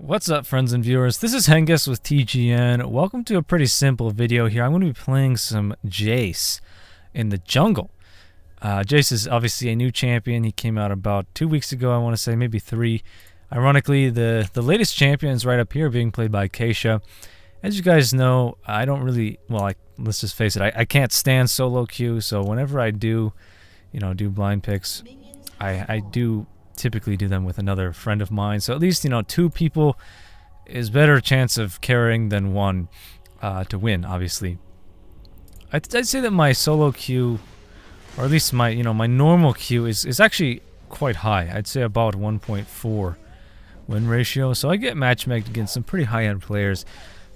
What's up, friends and viewers? This is Hengest with TGN. Welcome to a pretty simple video here. I'm going to be playing some Jayce in the jungle. Jayce is obviously a new champion. He came out about 2 weeks ago, I want to say, maybe 3. Ironically, the latest champion is right up here being played by Keisha. As you guys know, I don't really, let's just face it, I can't stand solo queue, so whenever I do, do blind picks, I do typically do them with another friend of mine. So at least, 2 people is better chance of carrying than 1 to win, obviously. I'd say that my solo queue, or at least my, my normal queue is actually quite high. I'd say about 1.4 win ratio. So I get matchmaked against some pretty high-end players.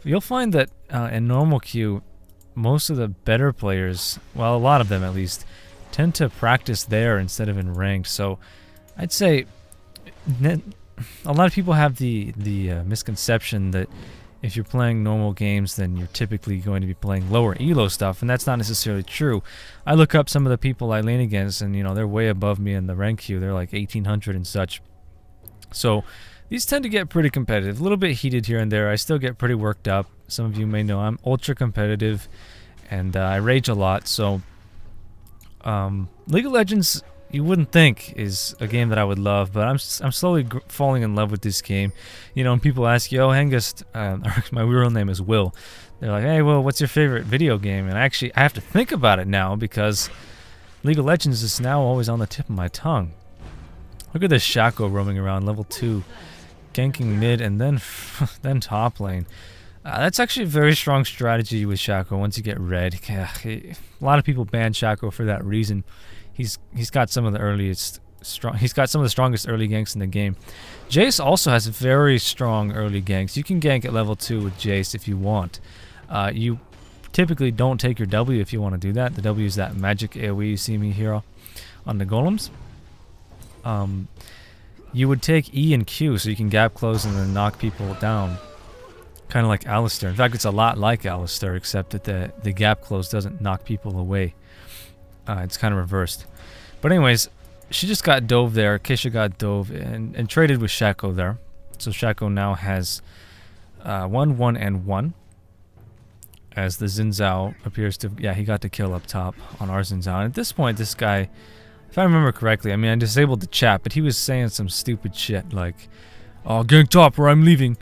You'll find that in normal queue, most of the better players, well, a lot of them at least, tend to practice there instead of in ranked. So I'd say a lot of people have the misconception that if you're playing normal games, then you're typically going to be playing lower elo stuff, and that's not necessarily true. I look up some of the people I lane against, and they're way above me in the rank queue. They're like 1800 and such. So these tend to get pretty competitive, a little bit heated here and there. I still get pretty worked up. Some of you may know I'm ultra competitive, and I rage a lot. So League of Legends, you wouldn't think is a game that I would love, but I'm slowly falling in love with this game. When people ask you, "Oh, Hengest," my real name is Will. They're like, "Hey, Will, what's your favorite video game?" And I have to think about it now because League of Legends is now always on the tip of my tongue. Look at this Shaco roaming around, level 2, ganking mid and then top lane. That's actually a very strong strategy with Shaco once you get red. A lot of people ban Shaco for that reason. He's got some of the strongest early ganks in the game. Jayce also has very strong early ganks. You can gank at level 2 with Jayce if you want. You typically don't take your W if you want to do that. The W is that magic AoE you see me here on the golems. You would take E and Q so you can gap close and then knock people down. Kind of like Alistar. In fact, it's a lot like Alistar, except that the gap close doesn't knock people away. It's kind of reversed. But anyways, she just got dove there. Keisha got dove and traded with Shaco there. So Shaco now has 1, 1, and 1. As the Xin Zhao appears to... Yeah, he got the kill up top on our Xin Zhao. And at this point, this guy, if I remember correctly, I disabled the chat, but he was saying some stupid shit like, "Oh, gank top or I'm leaving."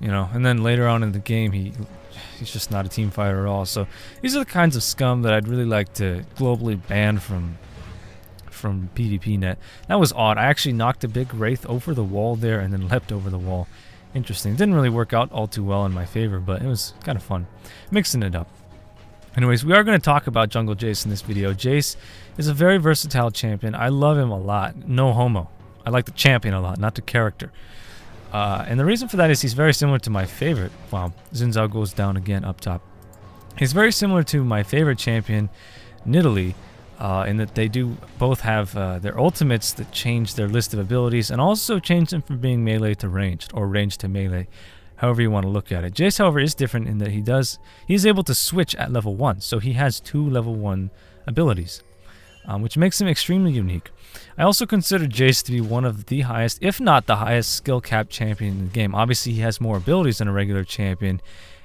And then later on in the game, he's just not a team fighter at all. So these are the kinds of scum that I'd really like to globally ban from PvP net. That was odd. I actually knocked a big Wraith over the wall there and then leapt over the wall. Interesting. Didn't really work out all too well in my favor, but it was kind of fun. Mixing it up. Anyways, we are going to talk about Jungle Jayce in this video. Jayce is a very versatile champion. I love him a lot. No homo. I like the champion a lot, not the character. And the reason for that is he's very similar to my favorite. Wow, Xin Zhao goes down again up top. He's very similar to my favorite champion, Nidalee, in that they do both have their ultimates that change their list of abilities and also change them from being melee to ranged, or ranged to melee, however you want to look at it. Jayce, however, is different in that he's able to switch at level 1, so he has 2 level 1 abilities, which makes him extremely unique. I also consider Jayce to be one of the highest, if not the highest, skill cap champion in the game. Obviously, he has more abilities than a regular champion,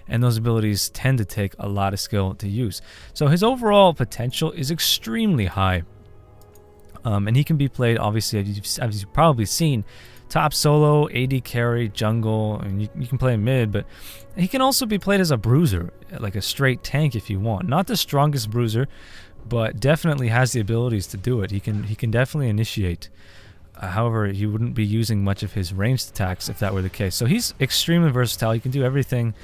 and those abilities tend to take a lot of skill to use. So his overall potential is extremely high. And he can be played, obviously, as you've probably seen, top solo, AD carry, jungle, and you can play mid, but he can also be played as a bruiser, like a straight tank if you want. Not the strongest bruiser, but definitely has the abilities to do it. He can definitely initiate. However, he wouldn't be using much of his ranged attacks if that were the case. So he's extremely versatile. He can do everything,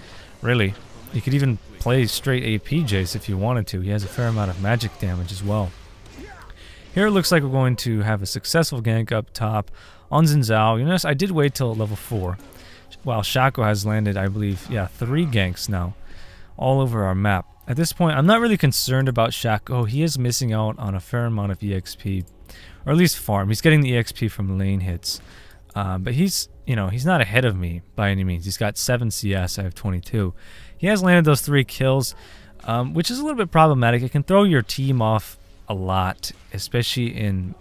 really. You could even play straight AP Jayce if you wanted to. He has a fair amount of magic damage as well. Here it looks like we're going to have a successful gank up top on Xin Zhao. Notice I did wait till level 4, while Shaco has landed, I believe, 3 ganks now, all over our map. At this point, I'm not really concerned about Shaco. He is missing out on a fair amount of EXP, or at least farm. He's getting the EXP from lane hits, but he's not ahead of me by any means. He's got 7 CS. I have 22. He has landed those 3 kills, which is a little bit problematic. It can throw your team off a lot, especially in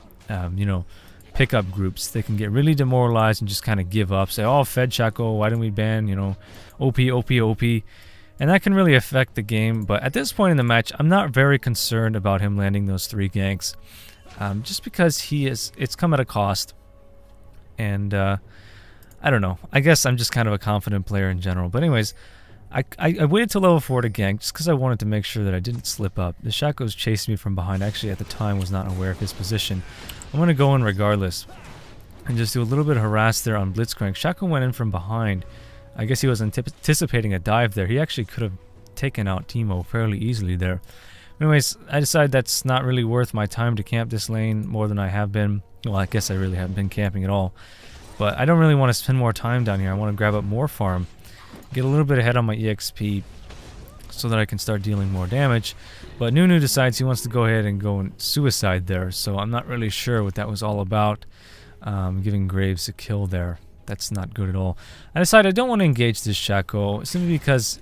pickup groups. They can get really demoralized and just kind of give up. Say, oh, Fed Shaco, why didn't we ban, you know, OP, OP, OP. And that can really affect the game. But at this point in the match, I'm not very concerned about him landing those 3 ganks. Just because it's come at a cost. And I don't know. I guess I'm just kind of a confident player in general. But anyways, I waited till level 4 to gank just because I wanted to make sure that I didn't slip up. The Shaco's chasing me from behind. Actually, at the time, was not aware of his position. I'm going to go in regardless and just do a little bit of harass there on Blitzcrank. Shaco went in from behind. I guess he was anticipating a dive there. He actually could have taken out Teemo fairly easily there. Anyways, I decided that's not really worth my time to camp this lane more than I have been. Well, I guess I really haven't been camping at all. But I don't really want to spend more time down here. I want to grab up more farm, get a little bit ahead on my EXP so that I can start dealing more damage. But Nunu decides he wants to go ahead and go and suicide there, so I'm not really sure what that was all about. Giving Graves a kill there. That's not good at all. I decided I don't want to engage this Shaco simply because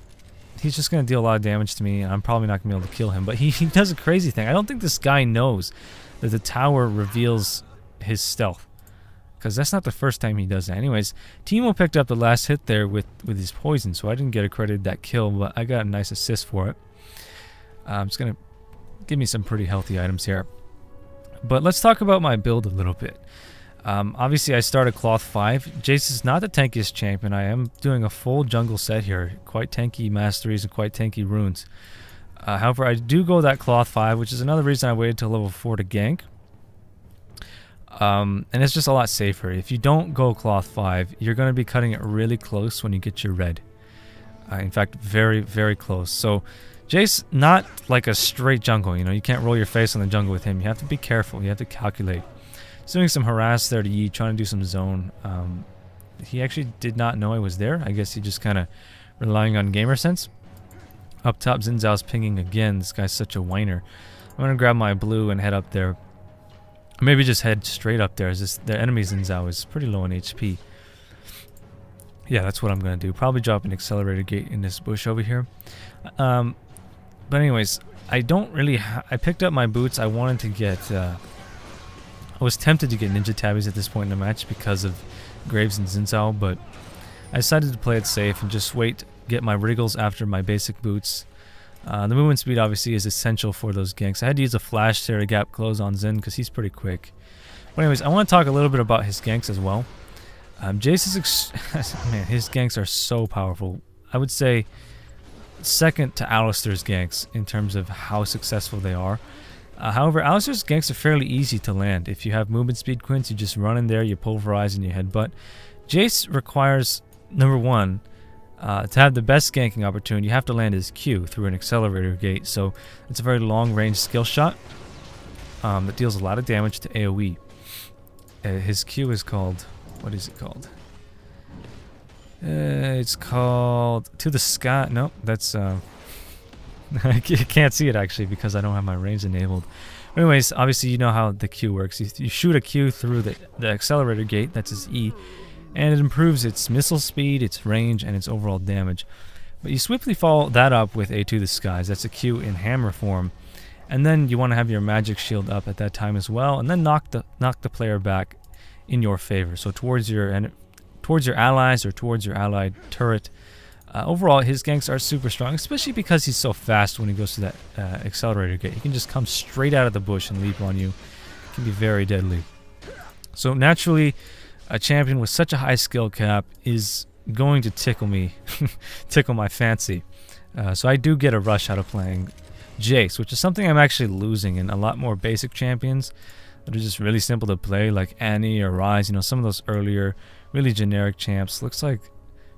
he's just going to deal a lot of damage to me, and I'm probably not going to be able to kill him. But he does a crazy thing. I don't think this guy knows that the tower reveals his stealth, because that's not the first time he does that. Anyways, Teemo picked up the last hit there with his poison, so I didn't get accredited that kill, but I got a nice assist for it. It's going to give me some pretty healthy items here. But let's talk about my build a little bit. Obviously, I started Cloth 5. Jayce is not the tankiest champion. I am doing a full jungle set here. Quite tanky masteries and quite tanky runes. However, I do go that Cloth 5, which is another reason I waited till level 4 to gank. And it's just a lot safer. If you don't go Cloth 5, you're going to be cutting it really close when you get your red. In fact, very, very close. So, Jayce, not like a straight jungle. You know, you can't roll your face on the jungle with him. You have to be careful. You have to calculate. He's doing some harass there to Yi, trying to do some zone. He actually did not know I was there. I guess he just kind of relying on gamer sense. Up top, Xin Zhao's pinging again. This guy's such a whiner. I'm going to grab my blue and head up there. Or maybe just head straight up there, as the enemy Xin Zhao is pretty low in HP. Yeah, that's what I'm going to do. Probably drop an accelerator gate in this bush over here. But anyways, I don't really... I picked up my boots. I wanted to get... I was tempted to get Ninja Tabbies at this point in the match because of Graves and Xin Zhao, but I decided to play it safe and just wait, get my wriggles after my basic boots. The movement speed obviously is essential for those ganks. I had to use a flash there to gap close on Xin because he's pretty quick. But anyways, I want to talk a little bit about his ganks as well. Jayce is... man, his ganks are so powerful. I would say second to Alistar's ganks in terms of how successful they are. However, Alistar's ganks are fairly easy to land. If you have movement speed quints, you just run in there, you pulverize, and you headbutt. Jayce requires, number one, to have the best ganking opportunity, you have to land his Q through an accelerator gate. So it's a very long-range skill shot that deals a lot of damage to AoE. His Q is called... what is it called? It's called... To the Sky... No, that's... I can't see it actually because I don't have my range enabled. Anyways, obviously you know how the Q works. You shoot a Q through the accelerator gate, that's his E, and it improves its missile speed, its range, and its overall damage. But you swiftly follow that up with A to the Skies. That's a Q in hammer form. And then you want to have your magic shield up at that time as well, and then knock the player back in your favor. So towards your allies or towards your allied turret. Overall, his ganks are super strong, especially because he's so fast when he goes to that accelerator gate. He can just come straight out of the bush and leap on you. It can be very deadly. So naturally, a champion with such a high skill cap is going to tickle me, tickle my fancy. So I do get a rush out of playing Jayce, which is something I'm actually losing in a lot more basic champions that are just really simple to play, like Annie or Ryze. You know, some of those earlier, really generic champs. Looks like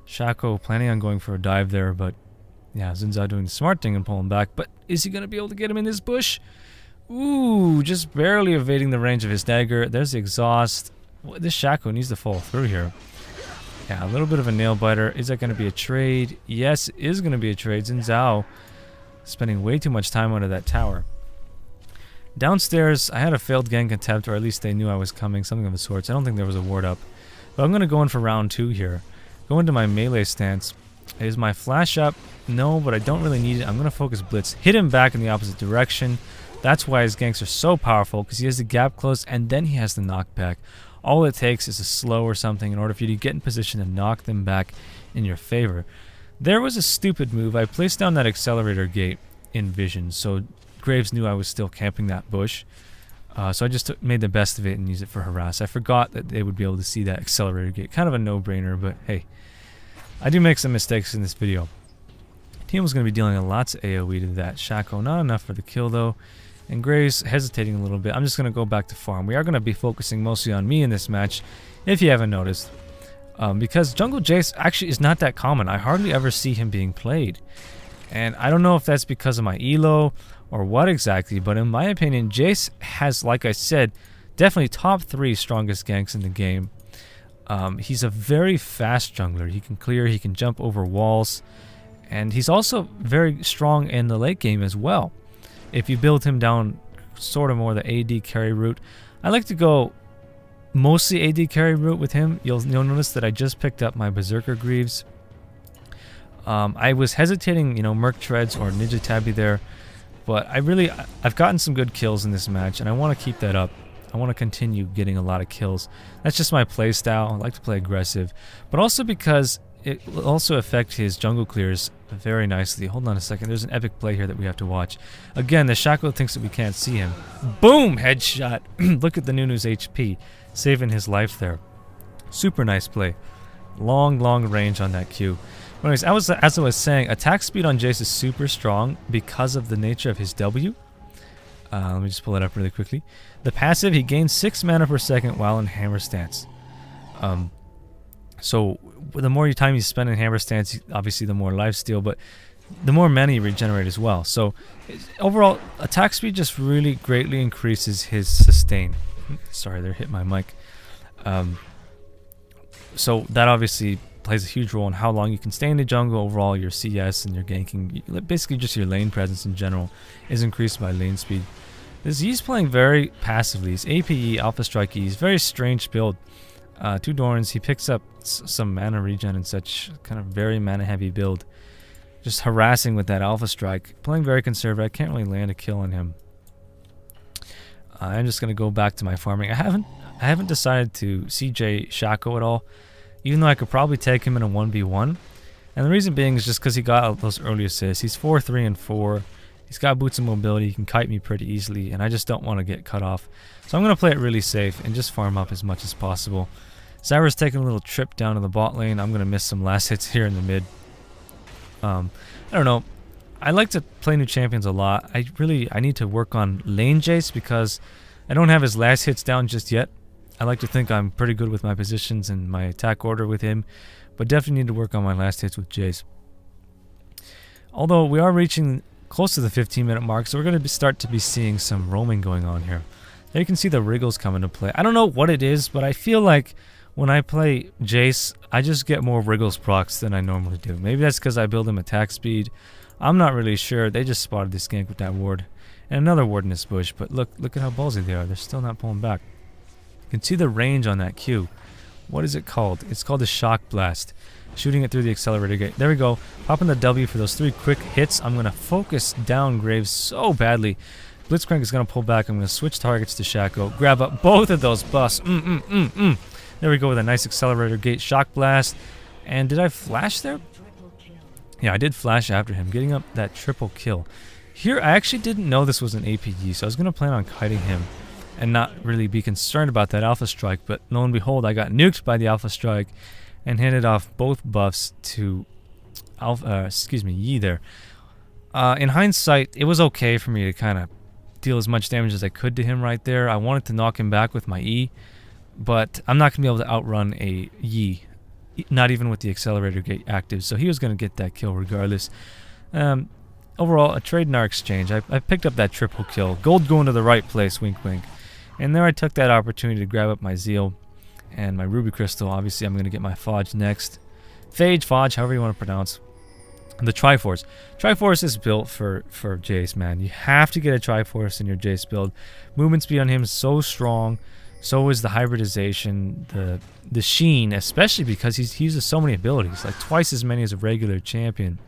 Shaco planning on going for a dive there, but yeah, Xin Zhao doing the smart thing and pulling back. But is he going to be able to get him in this bush? Ooh, just barely evading the range of his dagger. There's the exhaust. This Shaco needs to fall through here. Yeah, a little bit of a nail biter. Is that going to be a trade? Yes, it is going to be a trade. Xin Zhao spending way too much time under that tower. Downstairs, I had a failed gank attempt, or at least they knew I was coming, something of the sorts. I don't think there was a ward up. But I'm going to go in for round 2 here. Go into my melee stance. Is my flash up? No, but I don't really need it. I'm going to focus blitz. Hit him back in the opposite direction. That's why his ganks are so powerful, because he has the gap close and then he has the knockback. All it takes is a slow or something in order for you to get in position and knock them back in your favor. There was a stupid move. I placed down that accelerator gate in vision, so Graves knew I was still camping that bush. So I just made the best of it and used it for harass. I forgot that they would be able to see that accelerator gate. Kind of a no-brainer, but hey, I do make some mistakes in this video. Team was going to be dealing lots of AoE to that. Shaco, not enough for the kill though. And Graves hesitating a little bit. I'm just going to go back to farm. We are going to be focusing mostly on me in this match, if you haven't noticed. Because Jungle Jayce actually is not that common. I hardly ever see him being played. And I don't know if that's because of my elo or what exactly, but in my opinion, Jayce has, like I said, definitely top 3 strongest ganks in the game. He's a very fast jungler. He can clear, he can jump over walls, and he's also very strong in the late game as well. If you build him down sort of more the AD carry route, I like to go mostly AD carry route with him. You'll notice that I just picked up my Berserker Greaves. I was hesitating, Merc Treads or Ninja Tabby there, but I've gotten some good kills in this match, and I want to keep that up. I want to continue getting a lot of kills. That's just my play style. I like to play aggressive, but also because it will also affect his jungle clears very nicely. Hold on a second. There's an epic play here that we have to watch. Again, the Shaco thinks that we can't see him. Boom! Headshot. Look at the Nunu's HP. Saving his life there. Super nice play. Long range on that Q. Anyways, as I was saying, attack speed on Jayce is super strong because of the nature of his W. Let me just pull it up really quickly. The passive, he gains 6 mana per second while in hammer stance. So the more time you spend in hammer stance, obviously the more lifesteal, but the more mana you regenerate as well. So overall, attack speed just really greatly increases his sustain. Sorry, there hit my mic. So that obviously plays a huge role in how long you can stay in the jungle. Overall, your CS and your ganking, basically just your lane presence in general, is increased by lane speed. He's playing very passively. He's APE, Alpha Strike E. He's very strange build. 2 Dorns, he picks up some mana regen and such, kind of very mana heavy build. Just harassing with that Alpha Strike. Playing very conservative. I can't really land a kill on him. I'm just going to go back to my farming. I haven't decided to CJ Shaco at all, even though I could probably take him in a 1v1. And the reason being is just because he got those early assists. He's 4, 3, and 4. He's got boots and mobility. He can kite me pretty easily, and I just don't want to get cut off. So I'm going to play it really safe and just farm up as much as possible. Zyra's taking a little trip down to the bot lane. I'm going to miss some last hits here in the mid. I don't know. I like to play new champions a lot. I need to work on lane Jayce because I don't have his last hits down just yet. I like to think I'm pretty good with my positions and my attack order with him, but definitely need to work on my last hits with Jayce. Although we are reaching close to the 15-minute mark, so we're going to start to be seeing some roaming going on here. There you can see the wriggles come into play. I don't know what it is, but I feel like when I play Jayce, I just get more wriggles procs than I normally do. Maybe that's because I build him attack speed. I'm not really sure. They just spotted this gank with that ward. And another ward in this bush, but look at how ballsy they are. They're still not pulling back. You can see the range on that Q. What is it called? It's called the Shock Blast. Shooting it through the accelerator gate. There we go. Popping the W for those 3 quick hits. I'm going to focus down Graves so badly. Blitzcrank is going to pull back. I'm going to switch targets to Shaco. Grab up both of those buffs. There we go with a nice accelerator gate. Shock Blast. And did I flash there? Yeah, I did flash after him. Getting up that triple kill. Here, I actually didn't know this was an APG, so I was going to plan on kiting him and not really be concerned about that Alpha Strike, but lo and behold, I got nuked by the Alpha Strike and handed off both buffs to Yi there. In hindsight, it was okay for me to kind of deal as much damage as I could to him right there. I wanted to knock him back with my E, but I'm not going to be able to outrun a Yi, not even with the accelerator gate active, so he was going to get that kill regardless. Overall, a trade in our exchange. I picked up that triple kill. Gold going to the right place, wink wink. And there I took that opportunity to grab up my Zeal and my Ruby Crystal. Obviously, I'm going to get my Fodge next. Fodge, however you want to pronounce. The Triforce. Triforce is built for Jayce, man. You have to get a Triforce in your Jayce build. Movement speed on him is so strong. So is the hybridization, the sheen, especially because he uses so many abilities, like twice as many as a regular champion.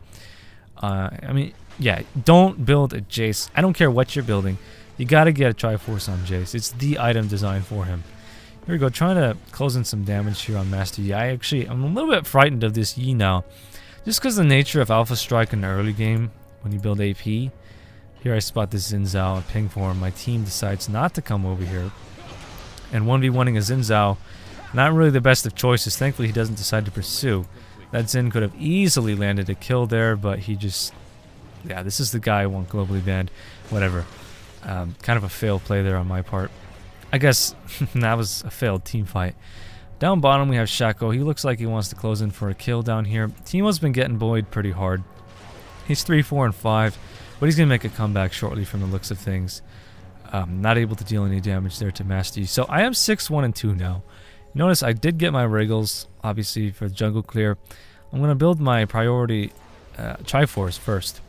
I mean, yeah, don't build a Jayce. I don't care what you're building. You got to get a Triforce on Jayce. It's the item designed for him. Here we go, trying to close in some damage here on Master Yi. I'm a little bit frightened of this Yi now, just because the nature of Alpha Strike in the early game, when you build AP. Here I spot this Xin Zhao and ping for him. My team decides not to come over here. And 1v1ing a Xin Zhao, not really the best of choices. Thankfully he doesn't decide to pursue. That Xin could have easily landed a kill there, but he just... Yeah, this is the guy I want globally banned. Whatever. Kind of a failed play there on my part. I guess that was a failed team fight. Down bottom we have Shaco. He looks like he wants to close in for a kill down here. Teemo's been getting bullied pretty hard. He's 3, 4, and 5, but he's going to make a comeback shortly from the looks of things. Not able to deal any damage there to Master Yi. So I am 6, 1, and 2 now. Notice I did get my Wriggles, obviously, for the jungle clear. I'm going to build my priority Triforce first.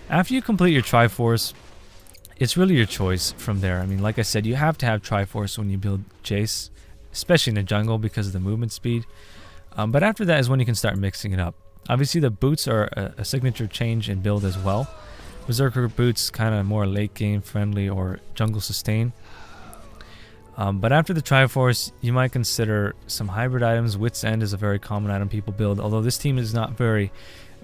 After you complete your Triforce, it's really your choice from there. I mean, like I said, you have to have Triforce when you build Jayce, especially in the jungle because of the movement speed. But after that is when you can start mixing it up. Obviously, the boots are a signature change in build as well. Berserker boots kind of more late game friendly or jungle sustain. But after the Triforce, you might consider some hybrid items. Wit's End is a very common item people build, although this team is not very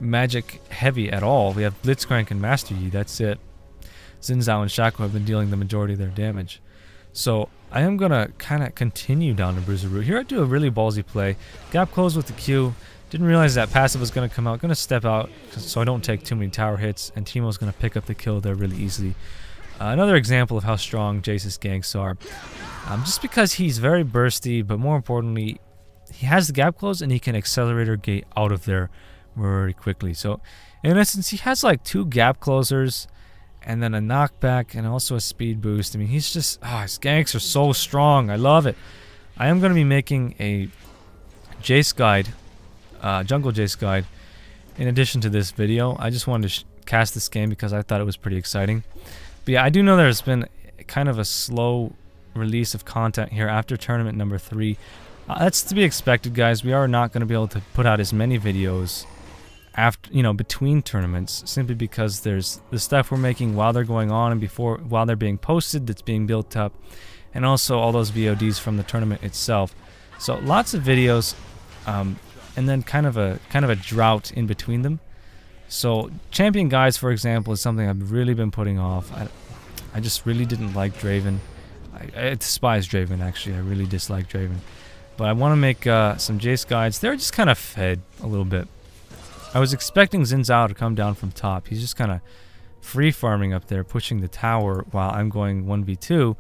magic heavy at all. We have Blitzcrank and Master Yi, that's it. Xin Zhao and Shaco have been dealing the majority of their damage. So I am going to kind of continue down the Bruiser route. Here I do a really ballsy play. Gap close with the Q. Didn't realize that passive was going to come out. Going to step out so I don't take too many tower hits. And Teemo's going to pick up the kill there really easily. Another example of how strong Jayce's ganks are. Just because he's very bursty, but more importantly, he has the gap close and he can accelerator gate out of there very quickly. So in essence, he has like 2 gap closers and then a knockback and also a speed boost. I mean, he's just... his ganks are so strong. I love it. I am going to be making a Jayce guide, Jungle Jayce guide, in addition to this video. I just wanted to cast this game because I thought it was pretty exciting. But yeah, I do know there's been kind of a slow release of content here after tournament number 3. That's to be expected, guys. We are not going to be able to put out as many videos after, between tournaments, simply because there's the stuff we're making while they're going on and while they're being posted that's being built up, and also all those VODs from the tournament itself. So lots of videos, and then kind of a drought in between them. So champion guides, for example, is something I've really been putting off. I just really didn't like Draven. I despise Draven, actually. I really dislike Draven. But I want to make some Jayce guides. They're just kind of fed a little bit. I was expecting Xin Zhao to come down from top. He's just kind of free farming up there, pushing the tower while I'm going 1v2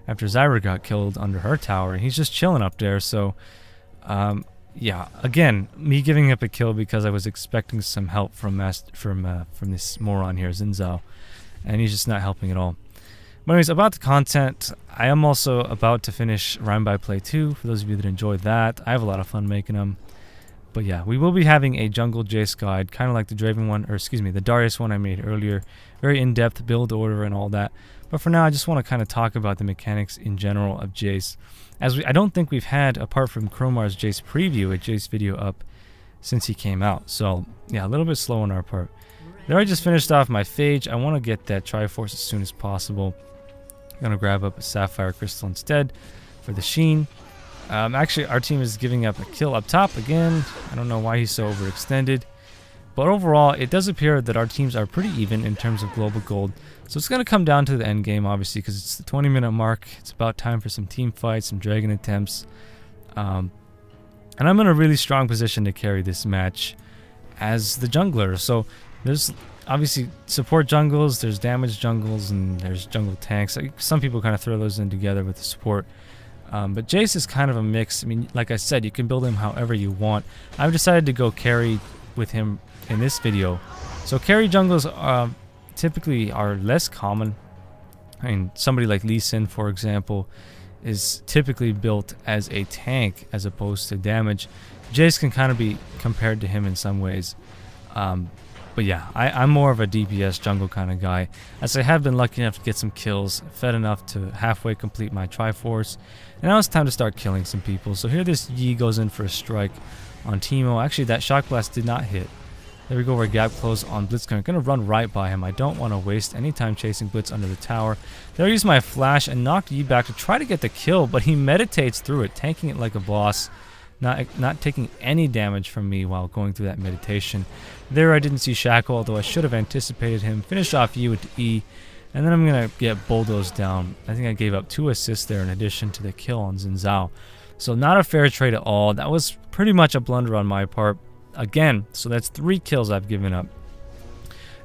after Zyra got killed under her tower. And he's just chilling up there. So, yeah, again, me giving up a kill because I was expecting some help from this moron here, Xin Zhao. And he's just not helping at all. But anyways, about the content, I am also about to finish Rhyme by Play 2, for those of you that enjoyed that. I have a lot of fun making them. But yeah, we will be having a Jungle Jayce guide, kind of like the Draven one, or excuse me, the Darius one I made earlier. Very in-depth build order and all that. But for now, I just want to kind of talk about the mechanics in general of Jayce. I don't think we've had, apart from Chromar's Jayce preview, a Jayce video up since he came out. So yeah, a little bit slow on our part. There I just finished off my Phage. I want to get that Triforce as soon as possible. I'm going to grab up a Sapphire Crystal instead for the Sheen. Actually, our team is giving up a kill up top again. I don't know why he's so overextended. But overall, it does appear that our teams are pretty even in terms of global gold. So it's going to come down to the end game, obviously, because it's the 20-minute mark. It's about time for some team fights, some dragon attempts. And I'm in a really strong position to carry this match as the jungler. So there's obviously support jungles, there's damage jungles, and there's jungle tanks. Some people kind of throw those in together with the support. But Jayce is kind of a mix. I mean, like I said, you can build him however you want. I've decided to go carry with him in this video. So carry jungles typically are less common. I mean, somebody like Lee Sin, for example, is typically built as a tank as opposed to damage. Jayce can kind of be compared to him in some ways. But yeah, I'm more of a DPS jungle kind of guy, as I have been lucky enough to get some kills, fed enough to halfway complete my Triforce, and now it's time to start killing some people. So here this Yi goes in for a strike on Teemo. Actually, that Shock Blast did not hit. There we go, we're gap close on Blitzcrank. Gonna run right by him. I don't want to waste any time chasing Blitz under the tower. There I use my flash and knocked Yi back to try to get the kill, but he meditates through it, tanking it like a boss, not taking any damage from me while going through that meditation. There I didn't see Shackle, although I should have anticipated him. Finish off Yi with E, and then I'm gonna get bulldozed down. I think I gave up 2 assists there in addition to the kill on Xin Zhao. So not a fair trade at all. That was pretty much a blunder on my part. Again, so that's 3 kills I've given up.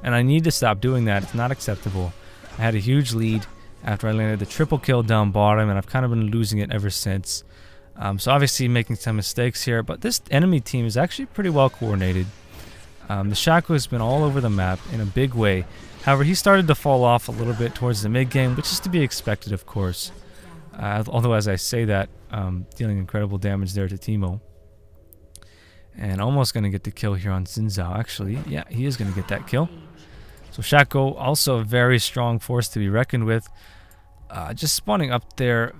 And I need to stop doing that. It's not acceptable. I had a huge lead after I landed the triple kill down bottom, and I've kind of been losing it ever since. So obviously making some mistakes here, but this enemy team is actually pretty well coordinated. The Shaco has been all over the map in a big way. However, he started to fall off a little bit towards the mid game, which is to be expected, of course. Although as I say that, dealing incredible damage there to Teemo. And almost going to get the kill here on Xin Zhao. Actually, yeah, he is going to get that kill. So Shaco, also a very strong force to be reckoned with. Just spawning up there.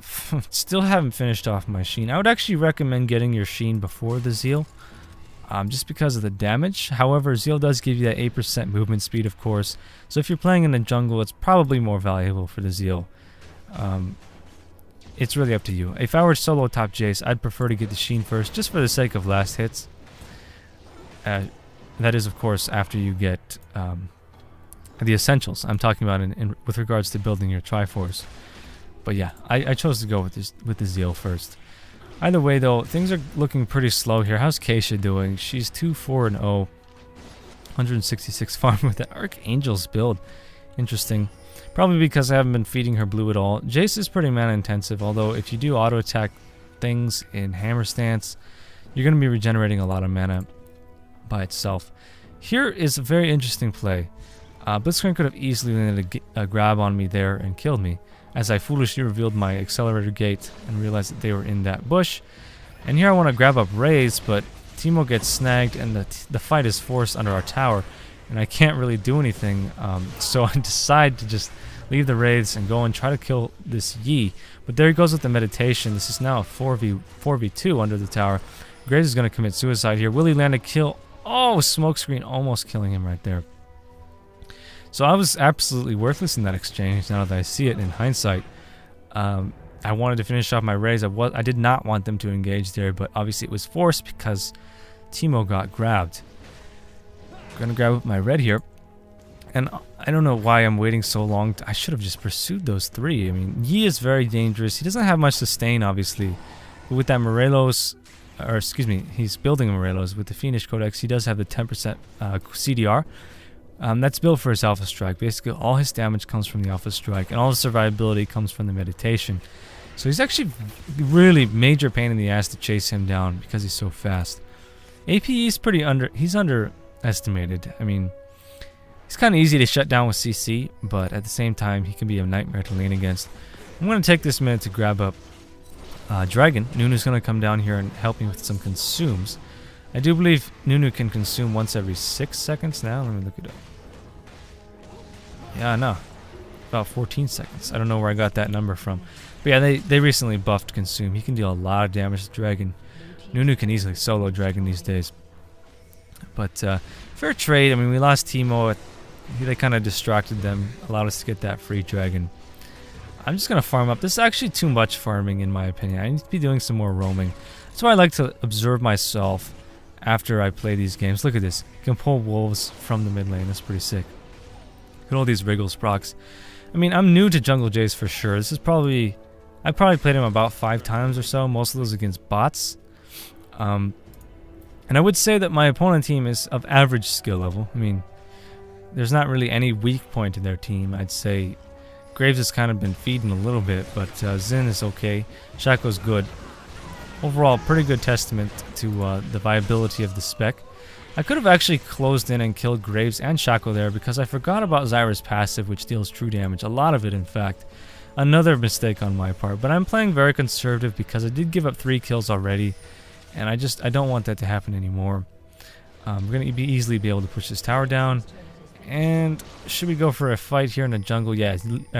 Still haven't finished off my Sheen. I would actually recommend getting your Sheen before the Zeal. Just because of the damage. However, Zeal does give you that 8% movement speed, of course. So if you're playing in the jungle, it's probably more valuable for the Zeal. It's really up to you. If I were solo top Jayce, I'd prefer to get the Sheen first, just for the sake of last hits. That is, of course, after you get the essentials. I'm talking about with regards to building your Triforce. But yeah, I chose to go with the Zeal first. Either way, though, things are looking pretty slow here. How's Keisha doing? She's 2-4-0. 166 farm with the Archangel's build. Interesting. Probably because I haven't been feeding her blue at all. Jayce is pretty mana intensive, although if you do auto attack things in hammer stance, you're going to be regenerating a lot of mana by itself. Here is a very interesting play. Blitzcrank could have easily landed a grab on me there and killed me, as I foolishly revealed my accelerator gate and realized that they were in that bush. And here I want to grab up Raze, but Teemo gets snagged and the fight is forced under our tower, and I can't really do anything. So I decide to just leave the Wraiths and go and try to kill this Yi. But there he goes with the meditation. This is now a 4v2 under the tower. Graves is going to commit suicide here. Will he land a kill? Oh, smokescreen almost killing him right there. So I was absolutely worthless in that exchange now that I see it in hindsight. I wanted to finish off my Raze. I did not want them to engage there, but obviously it was forced because Teemo got grabbed. I'm going to grab up my red here. And I don't know why I'm waiting so long. I should have just pursued those 3. I mean, Yi is very dangerous. He doesn't have much sustain, obviously. But with that Morelos, or excuse me, he's building a Morelos with the Fiendish Codex. He does have the 10% CDR. That's built for his Alpha Strike. Basically, all his damage comes from the Alpha Strike, and all his survivability comes from the meditation. So he's actually really major pain in the ass to chase him down because he's so fast. APE is he's underestimated. I mean, he's kind of easy to shut down with CC, but at the same time, he can be a nightmare to lane against. I'm going to take this minute to grab up Dragon. Nunu's going to come down here and help me with some consumes. I do believe Nunu can consume once every 6 seconds now. Let me look it up. Yeah, no. About 14 seconds. I don't know where I got that number from. But yeah, they recently buffed Consume. He can deal a lot of damage to Dragon. Nunu can easily solo Dragon these days. But fair trade. I mean, we lost Teemo. They kind of distracted them. Allowed us to get that free Dragon. I'm just going to farm up. This is actually too much farming in my opinion. I need to be doing some more roaming. That's why I like to observe myself after I play these games. Look at this. You can pull wolves from the mid lane. That's pretty sick. Look at all these Wriggles procs. I mean, I'm new to Jungle Jayce for sure. This is probably... I probably played him about 5 times or so. Most of those against bots. And I would say that my opponent team is of average skill level. I mean, there's not really any weak point in their team. I'd say Graves has kind of been feeding a little bit, but Xin is okay. Shaco's good. Overall, pretty good testament to the viability of the spec. I could have actually closed in and killed Graves and Shaco there because I forgot about Zyra's passive, which deals true damage. A lot of it, in fact. Another mistake on my part. But I'm playing very conservative because I did give up 3 kills already. And I don't want that to happen anymore. We're going to easily be able to push this tower down. And should we go for a fight here in the jungle? Yeah,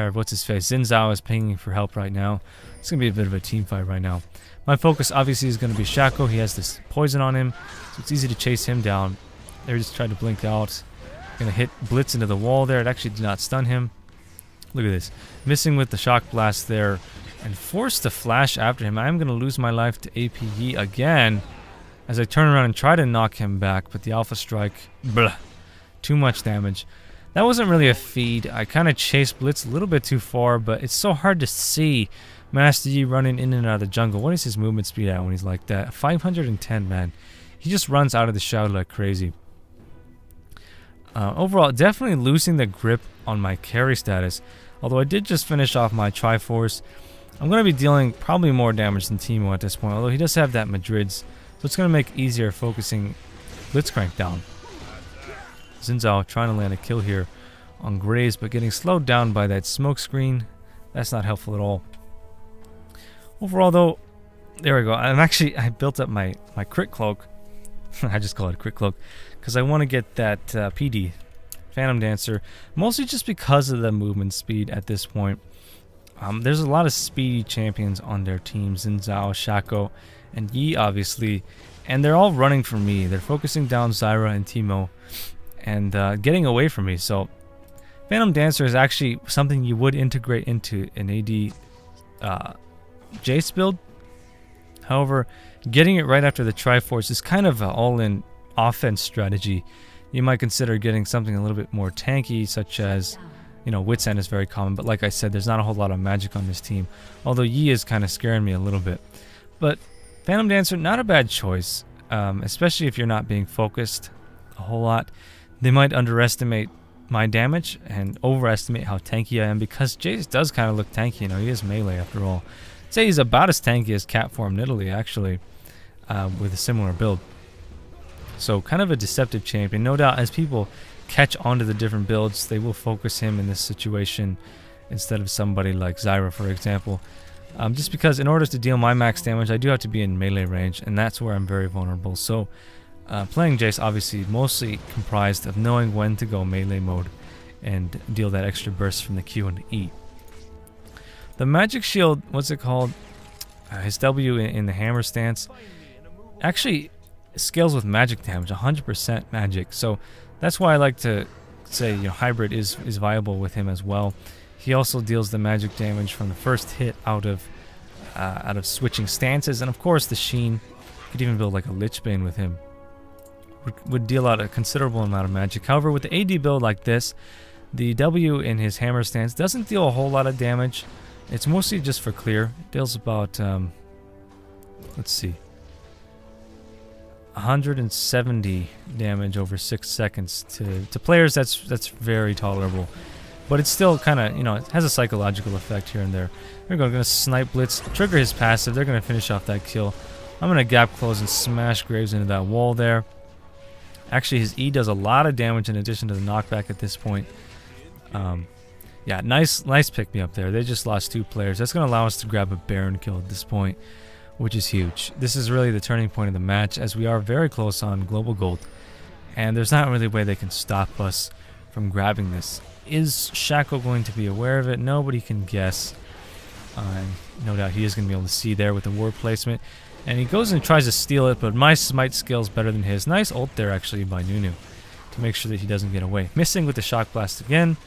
what's his face? Xin Zhao is pinging for help right now. It's going to be a bit of a team fight right now. My focus obviously is going to be Shaco. He has this poison on him, so it's easy to chase him down. They just tried to blink out. Gonna hit Blitz into the wall there. It actually did not stun him. Look at this. Missing with the shock blast there. And forced to flash after him. I'm gonna lose my life to APE again. As I turn around and try to knock him back. But the Alpha Strike. Blah. Too much damage. That wasn't really a feed. I kind of chased Blitz a little bit too far. But it's so hard to see Master Yi running in and out of the jungle. What is his movement speed at when he's like that? 510, man. He just runs out of the shadow like crazy. Overall, definitely losing the grip on my carry status. Although I did just finish off my Triforce. I'm going to be dealing probably more damage than Teemo at this point. Although he does have that Madrid's. So it's going to make easier focusing Blitzcrank down. Xin Zhao trying to land a kill here on Graves. But getting slowed down by that smoke screen. That's not helpful at all. Overall though, there we go. I built up my crit cloak. I just call it a crit cloak. Because I want to get that PD, Phantom Dancer, mostly just because of the movement speed at this point. There's a lot of speedy champions on their team, Xin Zhao, Shaco, and Yi obviously, and they're all running for me. They're focusing down Zyra and Teemo, and getting away from me. So Phantom Dancer is actually something you would integrate into an AD Jayce build. However, getting it right after the Triforce is kind of an all-in offense strategy. You might consider getting something a little bit more tanky, such as, you know, Wit's End is very common, but like I said, there's not a whole lot of magic on this team, although Yi is kind of scaring me a little bit. But Phantom Dancer, not a bad choice, especially if you're not being focused a whole lot. They might underestimate my damage and overestimate how tanky I am, because Jayce does kind of look tanky, you know, he is melee after all. I'd say he's about as tanky as Catform Nidalee, actually, with a similar build. So kind of a deceptive champion. No doubt as people catch onto the different builds, they will focus him in this situation instead of somebody like Zyra, for example. Just because in order to deal my max damage, I do have to be in melee range, and that's where I'm very vulnerable. So playing Jayce obviously mostly comprised of knowing when to go melee mode and deal that extra burst from the Q and the E. The magic shield, what's it called? His W in the hammer stance actually scales with magic damage, 100% magic. So that's why I like to say, you know, hybrid is viable with him as well. He also deals the magic damage from the first hit out of switching stances, and of course the Sheen. You could even build like a Lich Bane with him. Would deal out a considerable amount of magic. However, with the AD build like this, the W in his hammer stance doesn't deal a whole lot of damage. It's mostly just for clear. It deals about let's see, 170 damage over 6 seconds to players. That's very tolerable, but it's still kind of, you know, it has a psychological effect here and there. They're going to snipe Blitz, trigger his passive. They're going to finish off that kill. I'm going to gap close and smash Graves into that wall there. Actually, his E does a lot of damage in addition to the knockback at this point. Yeah, nice pick me up there. They just lost 2 players. That's going to allow us to grab a Baron kill at this point, which is huge. This is really the turning point of the match, as we are very close on global gold, and there's not really a way they can stop us from grabbing this. Is Shaco going to be aware of it? Nobody can guess. No doubt he is going to be able to see there with the ward placement, and he goes and tries to steal it, but my smite skill is better than his. Nice ult there actually by Nunu to make sure that he doesn't get away. Missing with the shock blast again,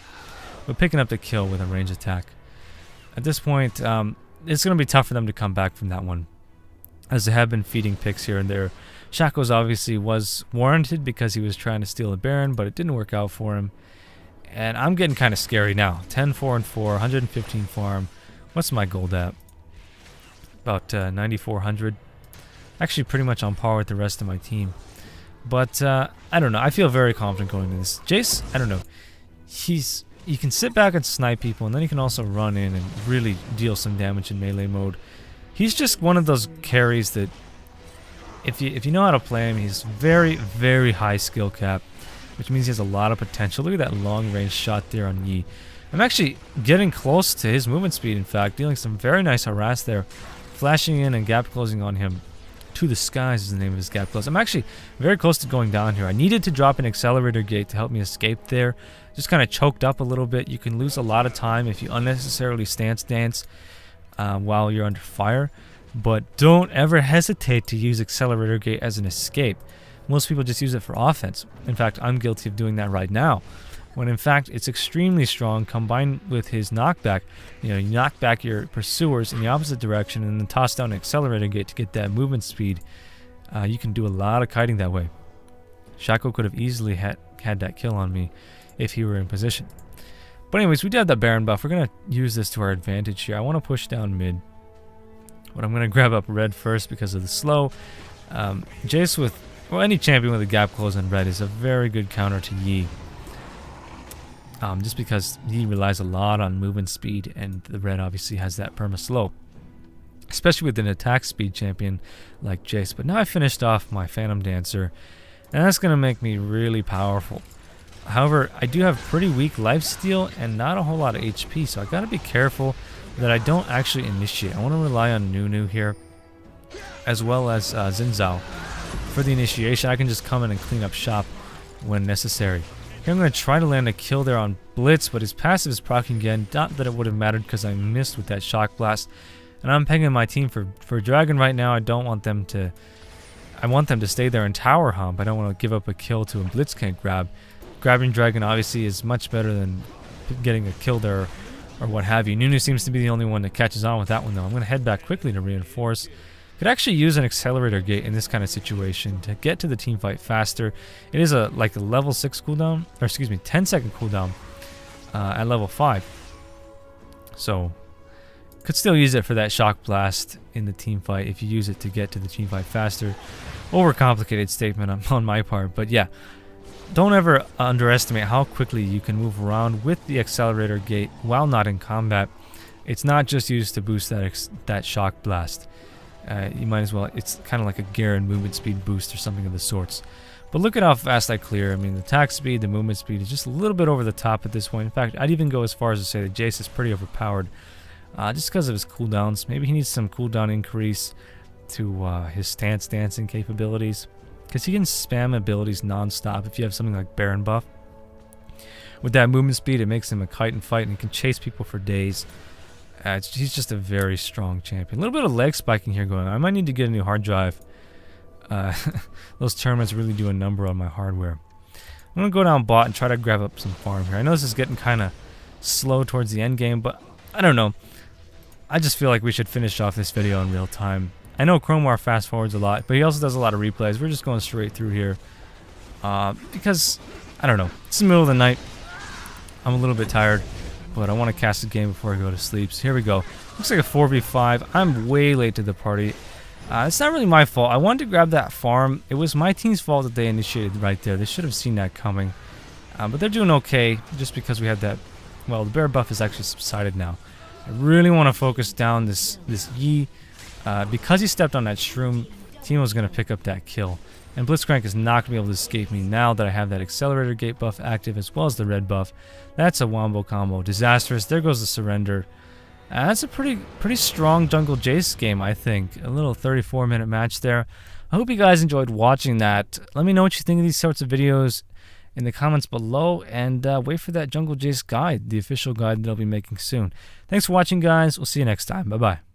but picking up the kill with a range attack. At this point, it's going to be tough for them to come back from that one, as they have been feeding picks here and there. Shaco's obviously was warranted because he was trying to steal a Baron, but it didn't work out for him. And I'm getting kind of scary now. 10, 4, and 4, 115 farm. What's my gold at? About 9,400. Actually pretty much on par with the rest of my team. But I don't know. I feel very confident going into this. Jayce, I don't know. You can sit back and snipe people, and then you can also run in and really deal some damage in melee mode. He's just one of those carries that, if you know how to play him, he's very, very high skill cap, which means he has a lot of potential. Look at that long range shot there on Yi. I'm actually getting close to his movement speed, in fact, dealing some very nice harass there. Flashing in and gap closing on him. To the Skies is the name of his gap close. I'm actually very close to going down here. I needed to drop an accelerator gate to help me escape there. Just kind of choked up a little bit. You can lose a lot of time if you unnecessarily stance dance while you're under fire. But don't ever hesitate to use accelerator gate as an escape. Most people just use it for offense. In fact, I'm guilty of doing that right now, when in fact it's extremely strong combined with his knockback. You knock back your pursuers in the opposite direction and then toss down an accelerator gate to get that movement speed. You can do a lot of kiting that way. Shaco could have easily had that kill on me if he were in position. But anyways, we do have that Baron buff. We're going to use this to our advantage here. I want to push down mid, but I'm going to grab up red first because of the slow. Jayce with, well, any champion with a gap close on red is a very good counter to Yi. Just because Yi relies a lot on movement speed, and the red obviously has that perma slow, especially with an attack speed champion like Jayce. But now I finished off my Phantom Dancer, and that's going to make me really powerful. However, I do have pretty weak lifesteal and not a whole lot of HP, so I got to be careful that I don't actually initiate. I want to rely on Nunu here, as well as Xin Zhao. For the initiation, I can just come in and clean up shop when necessary. Here I'm going to try to land a kill there on Blitz, but his passive is proccing again. Not that it would have mattered because I missed with that Shock Blast. And I'm pegging my team for Dragon right now. I don't want them to... I want them to stay there and tower hump. I don't want to give up a kill to a Blitzcrank grab. Grabbing Dragon obviously is much better than getting a kill there or what have you. Nunu seems to be the only one that catches on with that one though. I'm going to head back quickly to reinforce. Could actually use an accelerator gate in this kind of situation to get to the team fight faster. It is like a level 6 cooldown, or excuse me, 10-second cooldown at level 5. So could still use it for that shock blast in the team fight if you use it to get to the team fight faster. Overcomplicated statement on my part, but yeah. Don't ever underestimate how quickly you can move around with the accelerator gate while not in combat. It's not just used to boost that shock blast. You might as well, it's kind of like a Garen movement speed boost or something of the sorts. But look at how fast I clear. I mean, the attack speed, the movement speed is just a little bit over the top at this point. In fact, I'd even go as far as to say that Jayce is pretty overpowered just because of his cooldowns. Maybe he needs some cooldown increase to his stance dancing capabilities, because he can spam abilities non-stop if you have something like Baron buff. With that movement speed, it makes him a kite and fight, and he can chase people for days. He's just a very strong champion. A little bit of leg spiking here going on. I might need to get a new hard drive. Those tournaments really do a number on my hardware. I'm going to go down bot and try to grab up some farm here. I know this is getting kind of slow towards the end game, but I don't know. I just feel like we should finish off this video in real time. I know Chromewar fast forwards a lot, but he also does a lot of replays. We're just going straight through here because, I don't know, it's the middle of the night. I'm a little bit tired, but I want to cast a game before I go to sleep. So here we go. Looks like a 4v5. I'm way late to the party. It's not really my fault. I wanted to grab that farm. It was my team's fault that they initiated right there. They should have seen that coming. But they're doing okay just because we had that. Well, the bear buff is actually subsided now. I really want to focus down this Yi. Because he stepped on that shroom, Teemo's going to pick up that kill. And Blitzcrank is not going to be able to escape me now that I have that accelerator gate buff active as well as the red buff. That's a wombo combo. Disastrous. There goes the surrender. That's a pretty strong Jungle Jayce game, I think. A little 34-minute match there. I hope you guys enjoyed watching that. Let me know what you think of these sorts of videos in the comments below, and wait for that Jungle Jayce guide, the official guide that I'll be making soon. Thanks for watching, guys. We'll see you next time. Bye-bye.